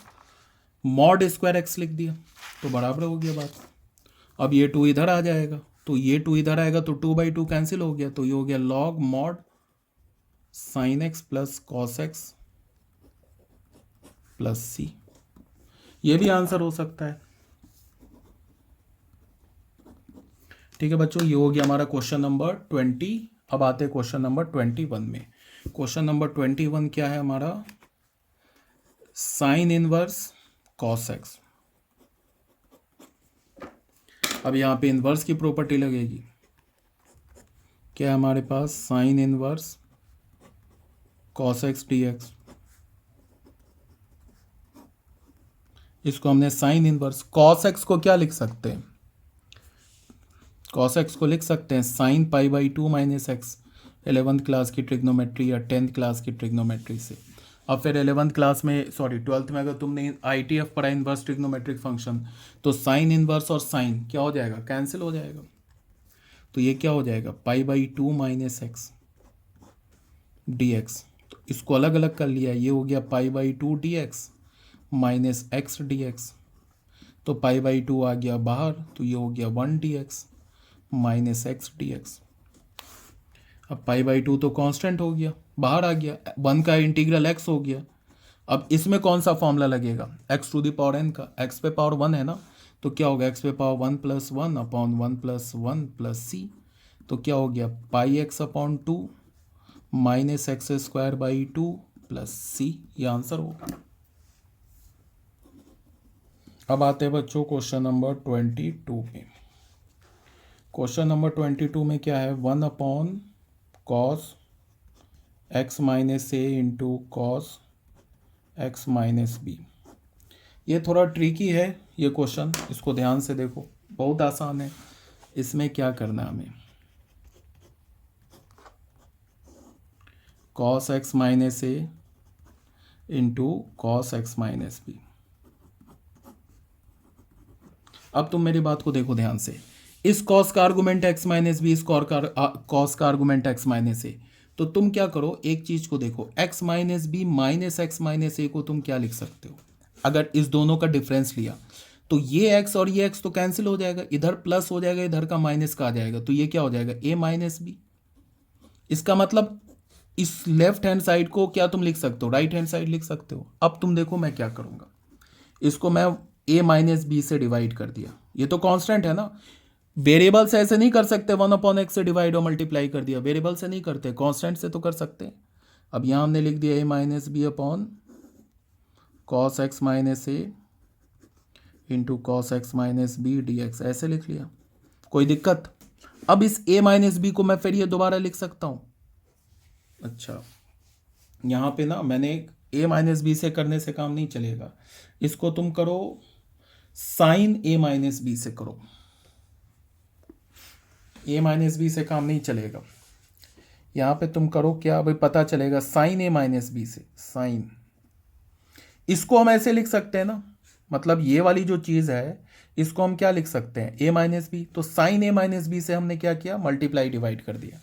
मॉड स्क्वायर एक्स लिख दिया, तो बराबर हो गया बात। अब ये 2 इधर आ जाएगा, तो ये 2 इधर आएगा तो 2/2 कैंसिल हो गया, तो ये हो गया log mod sine x plus cos x plus c. ये भी आंसर हो सकता है, ठीक है बच्चों। ये हो गया हमारा क्वेश्चन नंबर 20। अब आते हैं क्वेश्चन नंबर 21 में। क्वेश्चन नंबर 21 क्या है हमारा, साइन इनवर्स कॉस एक्स। अब यहां पे इनवर्स की प्रॉपर्टी लगेगी, क्या है हमारे पास, sine inverse cos x d x. इसको हमने साइन इनवर्स, कॉस एक्स को क्या लिख सकते हैं, कॉस एक्स को लिख सकते हैं sine π/2 minus x, 11th class की ट्रिग्नोमेट्री या 10th क्लास की ट्रिग्नोमेट्री से। अब फिर 11th क्लास में, सॉरी 12th में, अगर तुमने ITF पढ़ा इनवर्स ट्रिग्नोमेट्रिक फंक्शन, तो साइन इनवर्स और साइन क्या हो जाएगा, कैंसिल हो जाएगा। तो ये क्या हो जाएगा, π/2 माइनस एक्स डी एक्स। तो इसको अलग अलग कर लिया, ये हो गया π/2 d x minus x d x. तो π/2 आ गया बाहर, तो ये हो गया 1 D x minus x d x. अब π/2 तो कांस्टेंट हो गया, बाहर आ गया, 1 का इंटीग्रल x हो गया। अब इसमें कौन सा फॉर्मूला लगेगा, x to the power n का, x पे पावर 1 है ना, तो क्या होगा, x पे पावर 1 + 1 अपॉन 1 + 1 + c। तो क्या हो गया, πx/2 माइनस x²/2 + c, ये आंसर होगा। अब आते हैं बच्चों क्वेश्चन नंबर 22 में। क्वेश्चन नंबर 22 में क्या है, 1/cos x - a into cos x - b। ये थोड़ा ट्रिकी है ये क्वेश्चन, इसको ध्यान से देखो, बहुत आसान है। इसमें क्या करना है हमें, cos x - a into cos x - b। अब तुम मेरी बात को देखो ध्यान से, इस कॉस का आर्गुमेंट x - b, इस कॉस का आर्गुमेंट x - a। तो तुम क्या करो, एक चीज को देखो, x - b minus x - a को तुम क्या लिख सकते हो, अगर इस दोनों का डिफरेंस लिया तो ये x और ये x तो कैंसिल हो जाएगा, इधर प्लस हो जाएगा, इधर का माइनस का आ जाएगा, तो ये क्या हो जाएगा, a - b। इसका मतलब इस लेफ्ट हैंड साइड को क्या तुम लिख सकते हो, राइट हैंड साइड लिख सकते हो। अब तुम देखो मैं क्या करूंगा, इसको मैं ए माइनस बी से डिवाइड कर दिया। ये तो कांस्टेंट है ना, वेरिएबल से ऐसे नहीं कर सकते 1/x से डिवाइड और मल्टीप्लाई कर दिया, वेरिएबल से नहीं करते, कांस्टेंट से तो कर सकते हैं। अब यहाँ हमने लिख दिया a minus b upon cos x minus a into cos x minus b d x, ऐसे लिख लिया, कोई दिक्कत? अब इस ए माइनस बी को मैं फिर ये दोबारा लिख सकता हूँ। अच्छा, यहाँ पे ना मैंने ए माइनस बी से करने से काम नहीं चलेगा, इसको तुम करो साइन ए माइनस बी से करो, ए माइनस बी से काम नहीं चलेगा। यहाँ पे तुम करो क्या, भाई पता चलेगा साइन ए माइनस बी से, साइन, इसको हम ऐसे लिख सकते हैं ना, मतलब ये वाली जो चीज़ है इसको हम क्या लिख सकते हैं, ए माइनस बी, तो साइन ए माइनस बी से हमने क्या किया, मल्टीप्लाई डिवाइड कर दिया।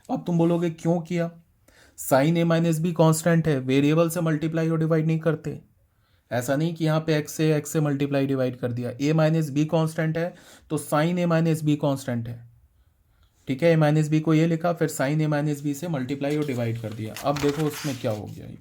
अब तुम बोलोगे क्यों किया, sine a minus B constant है, वेरिएबल से मल्टीप्लाई और डिवाइड नहीं करते, ऐसा नहीं कि यहाँ पे एक्स से मल्टीप्लाई डिवाइड कर दिया, ए माइनस बी कॉन्स्टेंट है तो sign a minus B constant है, ठीक है। ए माइनस बी को ये लिखा, फिर साइन ए माइनस बी से मल्टीप्लाई और डिवाइड कर दिया। अब देखो उसमें क्या हो गया,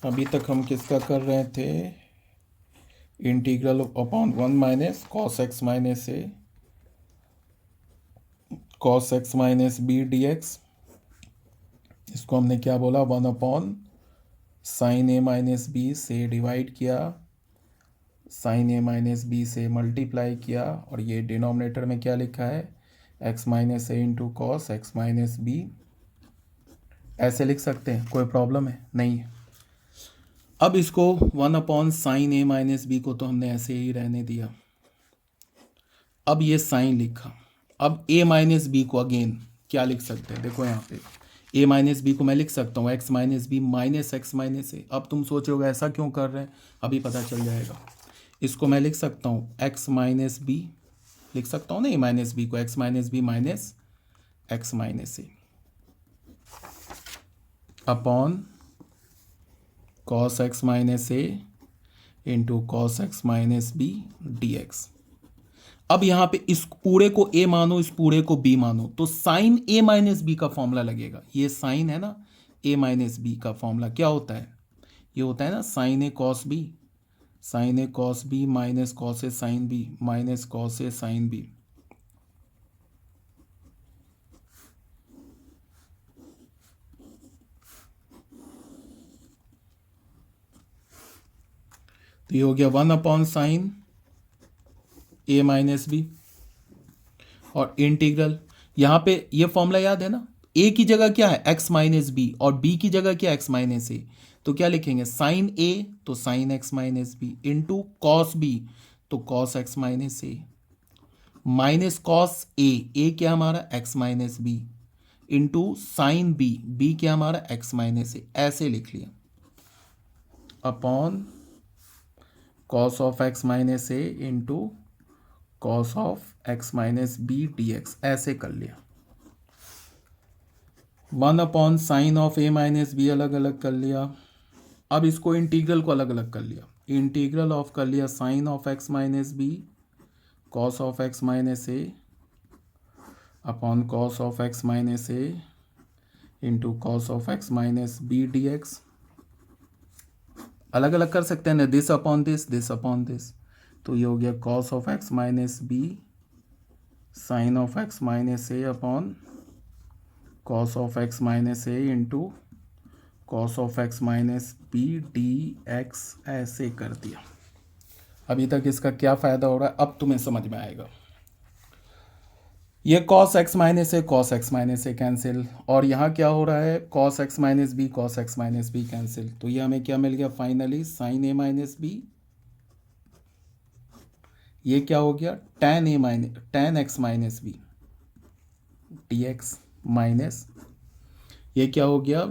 अभी तक हम किसका कर रहे थे, integral upon 1 minus cos x minus a cos x minus b d x, इसको हमने क्या बोला, 1 upon sine a minus b से डिवाइड किया, साइन ए माइनस बी से मल्टीप्लाई किया, और ये डिनोमिनेटर में क्या लिखा है, x minus a into cos x minus b, ऐसे लिख सकते हैं, कोई प्रॉब्लम है नहीं है। अब इसको 1 upon sine a minus b को तो हमने ऐसे ही रहने दिया, अब ये साइन लिखा, अब ए माइनस बी को अगेन क्या लिख सकते हैं, देखो यहाँ पे ए माइनस बी को मैं लिख सकता हूँ x minus b minus x minus a. अब तुम सोचोगे ऐसा क्यों कर रहे हैं, अभी पता चल जाएगा। इसको मैं लिख सकता हूँ एक्स माइनस बी, लिख सकता हूँ ना ए माइनस बी को, x minus b minus x minus a upon cos x minus a into cos x minus b d x. अब यहाँ पे इस पूरे को ए मानो, इस पूरे को बी मानो, तो साइन ए माइनस बी का फॉर्मूला लगेगा, ये साइन है ना, ए माइनस बी का फॉर्मूला क्या होता है, ये होता है ना साइन ए कॉस बी, साइन ए कॉस बी माइनस कॉस ए साइन बी माइनस कॉस ए साइन बी। तो ये हो गया 1 upon sine a minus B, और इंटीग्रल, यहाँ पे ये फॉर्मूला याद है ना, ए की जगह क्या है एक्स माइनस बी और बी की जगह क्या एक्स माइनस ए, तो क्या लिखेंगे साइन ए तो sine x minus b into cos b तो cos x minus a minus cos a क्या हमारा x minus b into sine b क्या हमारा एक्स माइनस ए, ऐसे लिख लिया, upon cos of x minus a into cos of x minus b d x, ऐसे कर लिया। 1 upon sine of a minus b अलग अलग कर लिया। अब इसको इंटीग्रल को अलग अलग कर लिया, इंटीग्रल ऑफ कर लिया sine of x minus b cos of x minus a upon cos of x minus a into cos of x minus b d x, अलग अलग कर सकते हैं ना, दिस अपॉन दिस, तो ये हो गया cos of x minus b sine of x minus a upon cos of x minus a into cos of x minus b d x, ऐसे कर दिया। अभी तक इसका क्या फ़ायदा हो रहा है, अब तुम्हें समझ में आएगा। ये cos x minus a cancel, और यहाँ क्या हो रहा है cos x minus b cancel, तो ये हमें क्या मिल गया finally sine a minus b, ये क्या हो गया tan x minus b d x minus, ये क्या हो गया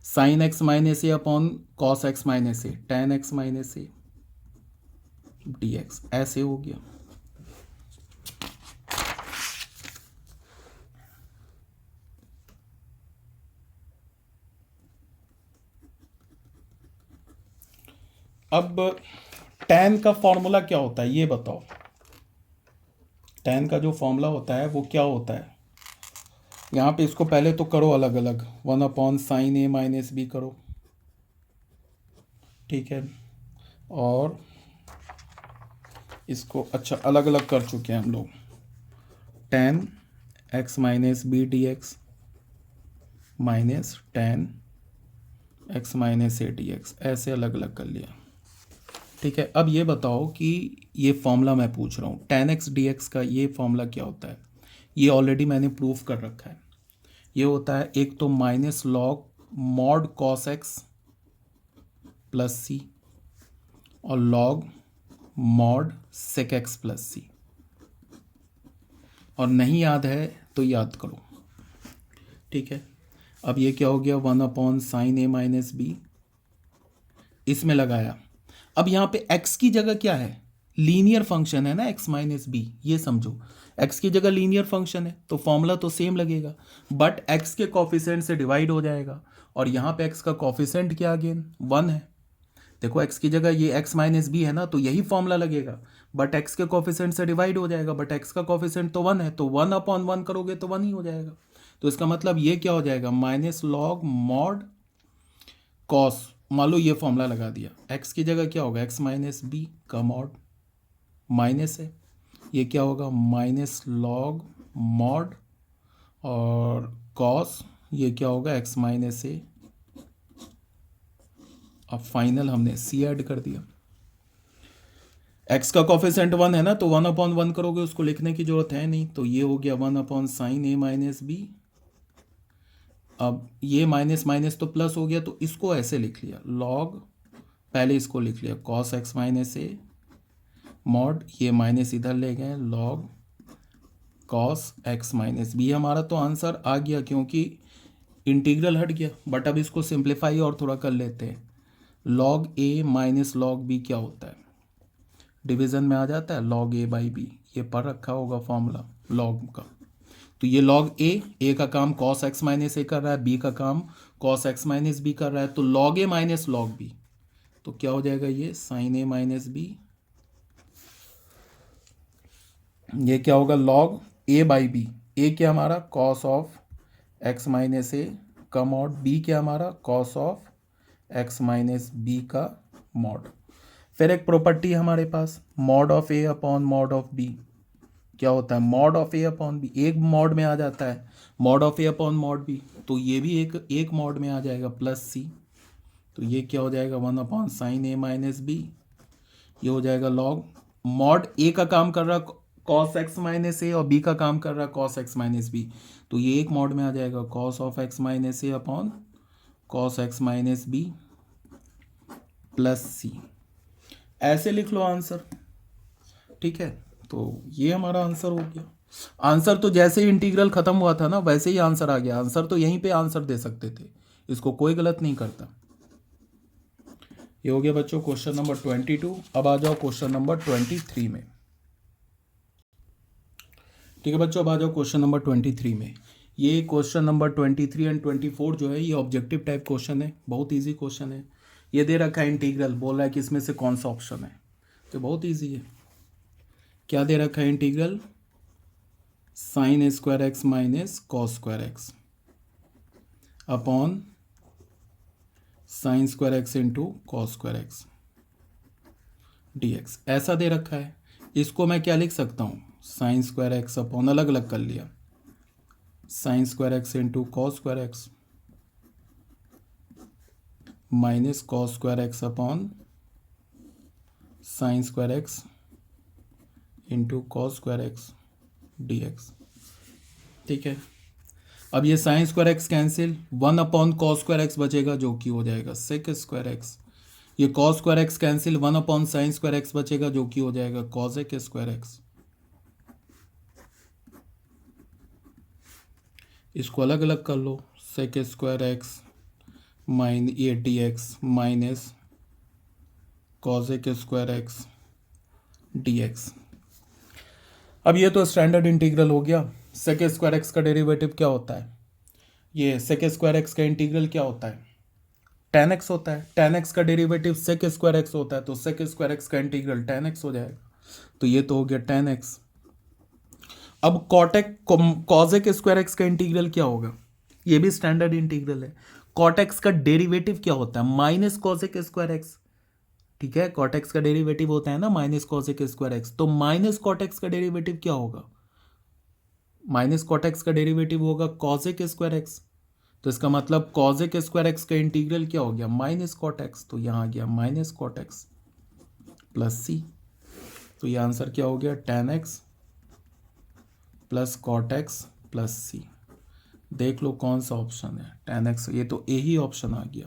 sine x minus a upon cos x minus a tan x minus a d x, ऐसे हो गया। अब tan का फॉर्मूला क्या होता है ये बताओ, tan का जो फॉर्मूला होता है वो क्या होता है, यहाँ पे इसको पहले तो करो अलग अलग, 1/sin a - b करो, ठीक है। और इसको अच्छा अलग अलग कर चुके हैं हम लोग, tan x - b dx minus tan x - a dx, ऐसे अलग अलग कर लिया, ठीक है। अब ये बताओ कि ये फॉर्मूला मैं पूछ रहा हूँ tan x dx का, ये फॉर्मूला क्या होता है? ये ऑलरेडी मैंने प्रूफ कर रखा है। ये होता है एक तो minus log mod cos x plus c और log mod sec x plus c, और नहीं याद है तो याद करो, ठीक है। अब ये क्या हो गया, 1/sin a - b, इसमें लगाया। अब यहाँ पे x की जगह क्या है, लीनियर फंक्शन है ना x - b, ये समझो x की जगह लीनियर फंक्शन है तो फॉर्मूला तो सेम लगेगा, बट x के कॉफिशेंट से डिवाइड हो जाएगा, और यहाँ पे x का कॉफिशेंट क्या अगेन 1 है। देखो x की जगह ये x - b है ना, तो यही फॉर्मूला लगेगा, बट x के कॉफिशेंट से डिवाइड हो जाएगा, बट x का कॉफिशेंट तो 1 है, तो 1/1 करोगे तो 1 ही हो जाएगा। तो इसका मतलब ये क्या हो जाएगा, माइनस लॉग मॉड कॉस, मान लो ये फॉर्मूला लगा दिया, x की जगह क्या होगा x - b का मॉड, माइनस है, ये क्या होगा माइनस लॉग मॉड और कॉस, ये क्या होगा x - a, अब फाइनल हमने c ऐड कर दिया। x का कॉफिशेंट 1 है ना, तो 1/1 करोगे, उसको लिखने की जरूरत है नहीं, तो ये हो गया 1/sin a - b। अब ये माइनस माइनस तो प्लस हो गया, तो इसको ऐसे लिख लिया लॉग, पहले इसको लिख लिया cos x - a मॉड, ये माइनस इधर ले गए लॉग cos x - b। हमारा तो आंसर आ गया क्योंकि इंटीग्रल हट गया, बट अब इसको सिंप्लीफाई और थोड़ा कर लेते हैं। log a minus log b क्या होता है, डिवीजन में आ जाता है log a/b, ये पढ़ रखा होगा फॉर्मूला log का। तो ये log a का काम cos x - a कर रहा है, b का काम cos x - b कर रहा है, तो log a minus log b, तो क्या हो जाएगा ये sin a - b, ये क्या होगा log a/b, a क्या हमारा cos ऑफ x - a का मॉड, b क्या हमारा cos ऑफ x - b का मॉड। फिर एक प्रॉपर्टी है हमारे पास mod of a upon mod of b, क्या होता है mod of a upon b, एक मॉड में आ जाता है mod of a upon mod b, तो ये भी एक मॉड में आ जाएगा प्लस c, तो ये क्या हो जाएगा 1/sin a - b, ये हो जाएगा लॉग मॉड a का काम कर रहा cos x - a और b का काम कर रहा cos x - b, तो ये एक मॉड में आ जाएगा cos of x - a upon cos x - b plus c, ऐसे लिख लो आंसर, ठीक है। तो ये हमारा आंसर हो गया। आंसर तो जैसे ही इंटीग्रल खत्म हुआ था ना, वैसे ही आंसर आ गया, आंसर तो यहीं पे आंसर दे सकते थे, इसको कोई गलत नहीं करता। ये हो गया बच्चों क्वेश्चन नंबर 22। अब आ जाओ क्वेश्चन नंबर 23 में, ठीक है बच्चों, अब आ जाओ क्वेश्चन नंबर 23 में। ये क्वेश्चन नंबर 23 एंड 24 जो है ये ऑब्जेक्टिव टाइप क्वेश्चन है, बहुत इजी क्वेश्चन है। ये दे रखा है इंटीग्रल, बोल रहा है कि इसमें से कौन सा ऑप्शन है, तो बहुत इजी है। क्या दे रखा है integral, sin square x minus cos square x upon sign square x into cos square x dx, ऐसा दे रखा है। इसको मैं क्या लिख सकता हूँ, साइन स्क्वायर एक्स अपॉन, अलग अलग कर लिया, sign square x into cos square x minus cos square x upon sign square x into cos square x dx, ठीक है। अब ये sign square x cancel, 1/cos² बचेगा जो कि हो जाएगा सेक स्क्वायर एक्स, ये cos square x cancel, 1/sin square x बचेगा जो कि हो जाएगा cosec स्क्वायर एक्स। इसको अलग अलग कर लो, सेक स्क्वायर एक्स माइन ये dx minus cosec square x dx। अब ये तो स्टैंडर्ड इंटीग्रल हो गया। सेक स्क्वायर एक्स का डेरिवेटिव क्या होता है, ये सेक स्क्वायर एक्स का इंटीग्रल क्या होता है tan x होता है, tan x का डेरिवेटिव सेक स्क्वायर एक्स होता है, तो सेक स्क्वायर एक्स का इंटीग्रल tan x हो जाएगा, तो ये तो हो गया tan x अब कॉटेक कॉजेक स्क्वायर एक्स का इंटीग्रल क्या होगा, ये भी स्टैंडर्ड इंटीग्रल है। कॉटेक्स का डेरिवेटिव क्या होता है, माइनस कॉजेक स्क्वायर एक्स। ठीक है, कॉटेक्स का डेरिवेटिव होता है ना माइनस कॉजेक स्क्वायर एक्स, तो माइनस कॉटेक्स का डेरिवेटिव क्या होगा, माइनस कॉटेक्स का डेरिवेटिव होगा कॉजेक स्क्वायर एक्स। तो इसका मतलब कॉजेक स्क्वायर एक्स का इंटीग्रल क्या हो गया, माइनस कॉटेक्स। तो यहाँ आ गया माइनस कॉटेक्स प्लस सी। तो ये आंसर क्या हो गया, tan x plus cot x plus c. देख लो कौन सा ऑप्शन है, tan x, ये तो ए ही ऑप्शन आ गया।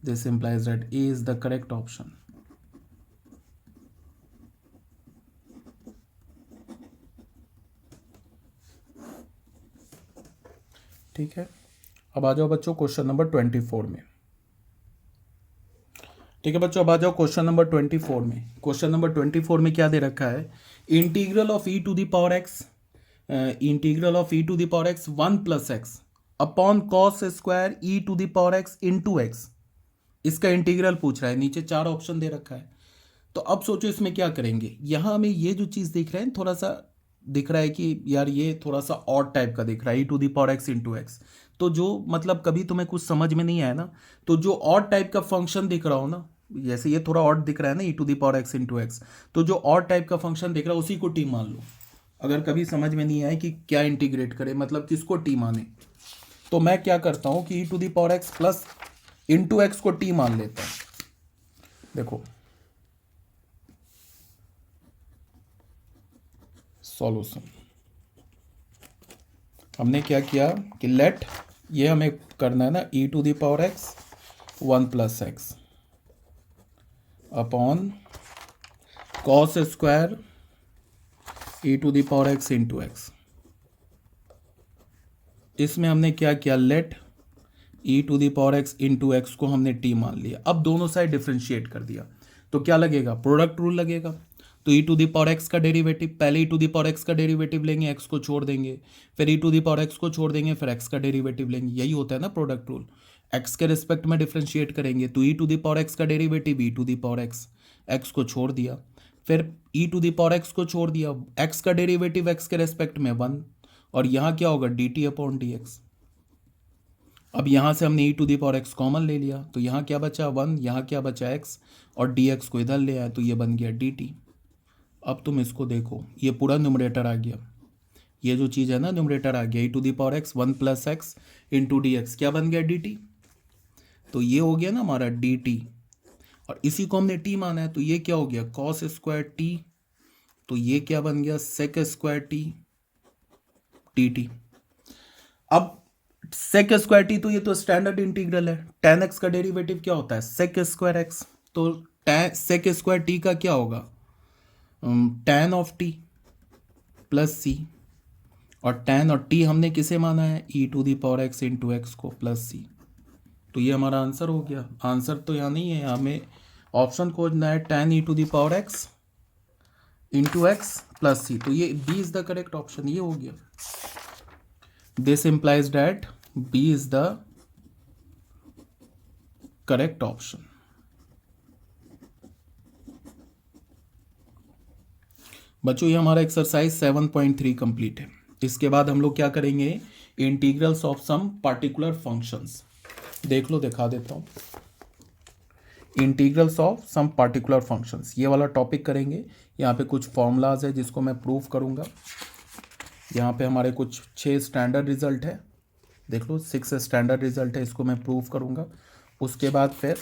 This implies that A is the correct option. ठीक है, अब आ जाओ बच्चों क्वेश्चन नंबर 24 में। ठीक है बच्चों, अब आ जाओ क्वेश्चन नंबर 24 में। क्वेश्चन नंबर 24 में क्या दे रखा है, integral of e to the power x, integral of e to the power x 1 plus x upon cos square e to the power x into x, इसका इंटीग्रल पूछ रहा है। नीचे 4 ऑप्शन दे रखा है। तो अब सोचो इसमें क्या करेंगे। यहाँ हमें ये जो चीज़ दिख रहा है थोड़ा सा दिख रहा है कि यार ये थोड़ा सा ऑड टाइप का दिख रहा है, e to the power x into x. तो जो मतलब कभी तुम्हें कुछ समझ में नहीं आया ना, तो जो ऑड टाइप का फंक्शन दिख रहा हो ना, जैसे ये थोड़ा ऑड दिख रहा है ना e to the power x into x, तो जो ऑड टाइप का फंक्शन दिख रहा है उसी को टी मान लो। अगर कभी समझ में नहीं आए कि क्या इंटीग्रेट करें, मतलब किसको टी माने, तो मैं क्या करता हूँ कि e to the power x plus into x को टी मान लेता हूँ। देखो सॉल्यूशन, हमने क्या किया कि लेट, ये हमें करना है ना e to the power x 1 plus x upon cos square e to the power x into x. इसमें हमने क्या किया, let e to the power x into x को हमने टी मान लिया। अब दोनों साइड डिफ्रेंशिएट कर दिया तो क्या लगेगा, प्रोडक्ट रूल लगेगा। तो e to the power x का डेरिवेटिव, पहले ई टू दी पावर एक्स का डेरिवेटिव लेंगे, एक्स को छोड़ देंगे, फिर e to the power x को छोड़ देंगे, फिर एक्स का डेरिवेटिव लेंगे। यही होता है ना प्रोडक्ट रूल। एक्स के रिस्पेक्ट में डिफ्रेंशिएट करेंगे तो e to the power x का derivative e to the power x, x को छोड़ दिया, फिर e to the power x को छोड़ दिया, एक्स का डेरिवेटिव एक्स के रेस्पेक्ट में 1, और यहाँ क्या होगा d t upon d x. अब यहाँ से हमने e to the power x common ले लिया, तो यहाँ क्या बचा 1, यहाँ क्या बचा एक्स, और डी एक्स को इधर ले आया तो ये बन गया डी टी। अब तुम इसको देखो, ये पूरा न्यूमरेटर आ गया, ये जो चीज़ है ना न्यूमरेटर आ गया, e to the power x 1 plus x into d x, क्या बन गया डी टी। तो ये हो गया ना हमारा डी टी, और इसी को हमने टी माना है, तो ये क्या हो गया कॉस स्क्वायर टी, तो ये क्या बन गया sec square t t t. अब सेक स्क्वायर टी, तो ये तो स्टैंडर्ड इंटीग्रल है। tan एक्स का डेरिवेटिव क्या होता है सेक स्क्वायर एक्स, तो सेक स्क्वायर टी का क्या होगा tan of t plus c, और tan और t हमने किसे माना है e to the power x into x को प्लस सी। तो ये हमारा आंसर हो गया। आंसर तो यहाँ नहीं है, हमें ऑप्शन खोजना है tan e to the power x into x plus c. तो ये B is the correct option, ये हो गया। This implies that B is the correct option. बच्चों ये हमारा एक्सरसाइज 7.3 कंप्लीट है। इसके बाद हम लोग क्या करेंगे, integrals of some particular functions. देख लो, दिखा देता हूँ, integrals of some particular functions, ये वाला टॉपिक करेंगे। यहाँ पे कुछ फॉर्मूलाज है जिसको मैं प्रूव करूँगा। यहाँ पे हमारे कुछ 6 स्टैंडर्ड रिजल्ट है, देख लो 6 स्टैंडर्ड रिजल्ट है, इसको मैं प्रूव करूँगा। उसके बाद फिर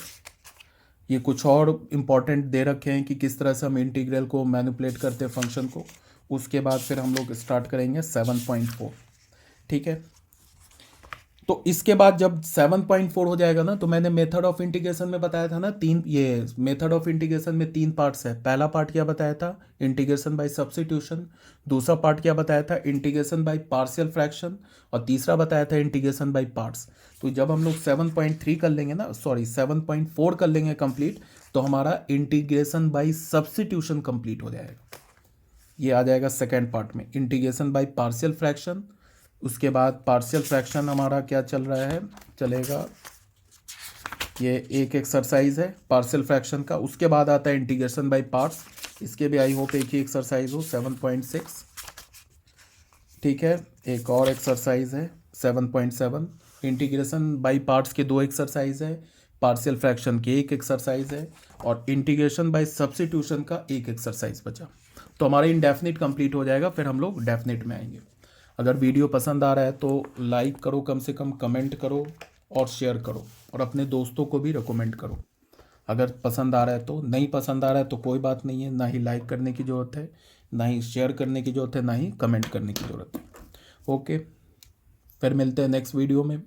ये कुछ और इम्पॉर्टेंट दे रखे हैं कि किस तरह से हम इंटीग्रल को मैनिपुलेट करते हैं फंक्शन को। उसके बाद फिर हम लोग स्टार्ट करेंगे 7.4। ठीक है, तो इसके बाद जब 7.4 हो जाएगा ना, तो मैंने मेथड ऑफ इंटीग्रेशन में बताया था ना, ये मेथड ऑफ इंटीग्रेशन में 3 पार्ट्स है। पहला पार्ट क्या बताया था, इंटीग्रेशन बाय सब्स्टिट्यूशन। दूसरा पार्ट क्या बताया था, इंटीग्रेशन बाय पार्शियल फ्रैक्शन। और तीसरा बताया था इंटीग्रेशन बाय पार्ट्स। तो जब हम लोग 7.3 कर लेंगे ना, सॉरी 7.4 कर लेंगे कंप्लीट, तो हमारा इंटीग्रेशन बाय सब्स्टिट्यूशन कंप्लीट हो जाएगा। ये आ जाएगा सेकेंड पार्ट में, इंटीग्रेशन बाय पार्शियल फ्रैक्शन। उसके बाद पार्शियल फ्रैक्शन हमारा क्या चल रहा है, चलेगा, ये एक एक्सरसाइज है पार्शियल फ्रैक्शन का। उसके बाद आता है इंटीग्रेशन बाय पार्ट्स, इसके भी आई होप एक ही एक्सरसाइज हो 7.6। ठीक है, एक और एक्सरसाइज है 7.7, इंटीग्रेशन बाय पार्ट्स के 2 एक्सरसाइज है, पार्शियल फ्रैक्शन की 1 एक्सरसाइज है और इंटीग्रेशन बाय सब्स्टिट्यूशन का 1 एक्सरसाइज बचा। तो हमारा इंडेफिनिट कंप्लीट हो जाएगा, फिर हम लोग डेफिनिट में आएंगे। अगर वीडियो पसंद आ रहा है तो लाइक करो, कम से कम कमेंट करो और शेयर करो और अपने दोस्तों को भी रिकमेंड करो। अगर पसंद आ रहा है तो, नहीं पसंद आ रहा है तो कोई बात नहीं है, ना ही लाइक करने की ज़रूरत है, ना ही शेयर करने की ज़रूरत है, ना ही कमेंट करने की ज़रूरत है। ओके, फिर मिलते हैं नेक्स्ट वीडियो में।